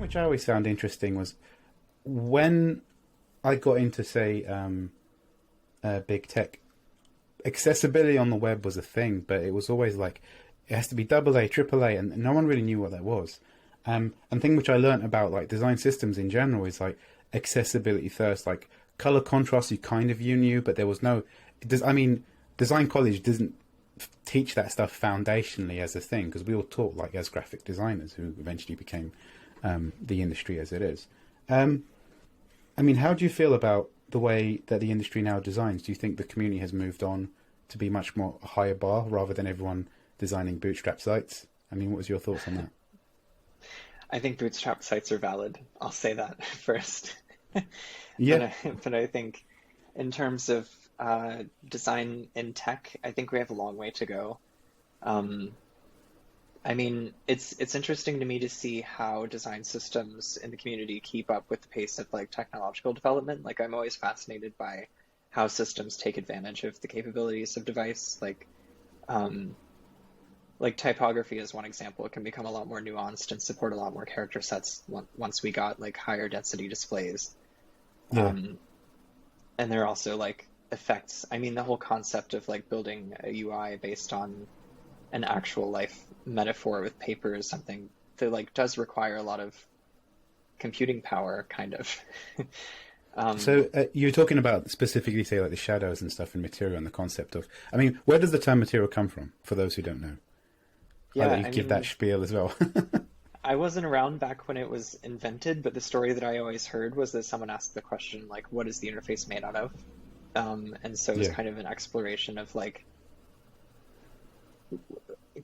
which I always found interesting was when I got into, say, big tech, accessibility on the web was a thing, but it was always like, it has to be AA, AAA, and no one really knew what that was. And thing which I learned about like design systems in general is like accessibility first, like color contrast you knew, but there was no, design college doesn't teach that stuff foundationally as a thing, because we were taught like as graphic designers who eventually became the industry as it is. How do you feel about the way that the industry now designs? Do you think the community has moved on to be much more a higher bar rather than everyone designing bootstrap sites? What was your thoughts on that? I think bootstrap sites are valid. I'll say that first. Yeah. But I think in terms of design in tech, I think we have a long way to go. It's interesting to me to see how design systems in the community keep up with the pace of like technological development. Like I'm always fascinated by how systems take advantage of the capabilities of device. Like typography is one example. It can become a lot more nuanced and support a lot more character sets once we got like higher density displays. Yeah. And there are also like effects. The whole concept of like building a UI based on an actual life metaphor with paper is something that like does require a lot of computing power, kind of. So you're talking about specifically, say, like the shadows and stuff in material and the concept of, where does the term material come from, for those who don't know? Yeah, you give that spiel as well. I wasn't around back when it was invented, but the story that I always heard was that someone asked the question, like, what is the interface made out of? And so it was kind of an exploration of, like,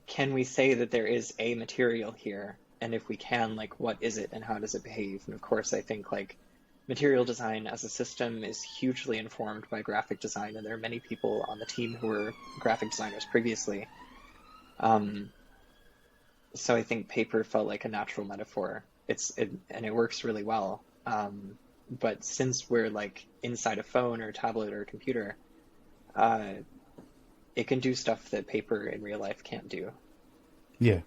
can we say that there is a material here? And if we can, like, what is it and how does it behave? And of course, I think, like, material design as a system is hugely informed by graphic design, and there are many people on the team who were graphic designers previously. So I think paper felt like a natural metaphor. And it works really well. But since we're like inside a phone or a tablet or a computer, it can do stuff that paper in real life can't do. Yeah.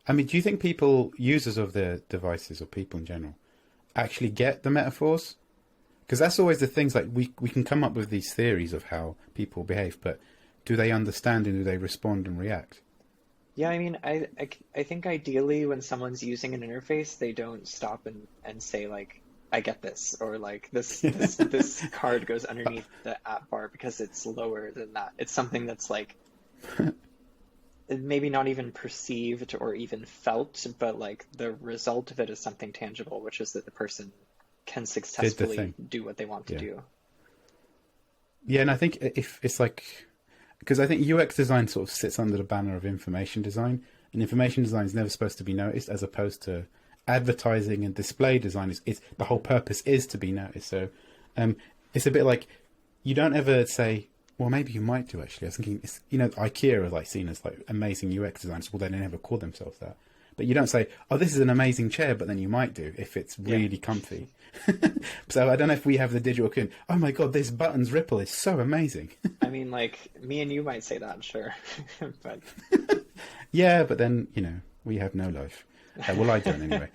Do you think people, users of the devices or people in general, actually get the metaphors? Because that's always the things, like we can come up with these theories of how people behave, but do they understand and do they respond and react? Yeah, I think ideally when someone's using an interface, they don't stop and say like, I get this, or like this card goes underneath the app bar because it's lower than that. It's something that's like maybe not even perceived or even felt, but like the result of it is something tangible, which is that the person can successfully do what they want to do. Yeah, and I think if it's like, because I think UX design sort of sits under the banner of information design, and information design is never supposed to be noticed, as opposed to advertising and display design is the whole purpose is to be noticed. So it's a bit like, you don't ever say, well, maybe you might do actually. I was thinking, IKEA are like seen as like amazing UX designers. Well, they never call themselves that. But you don't say, oh, this is an amazing chair, but then you might do if it's really comfy. So I don't know if we have the digital equivalent. Oh my God, this button's ripple is so amazing. Like me and you might say that, sure. But yeah, but then, we have no life. Well, I don't anyway.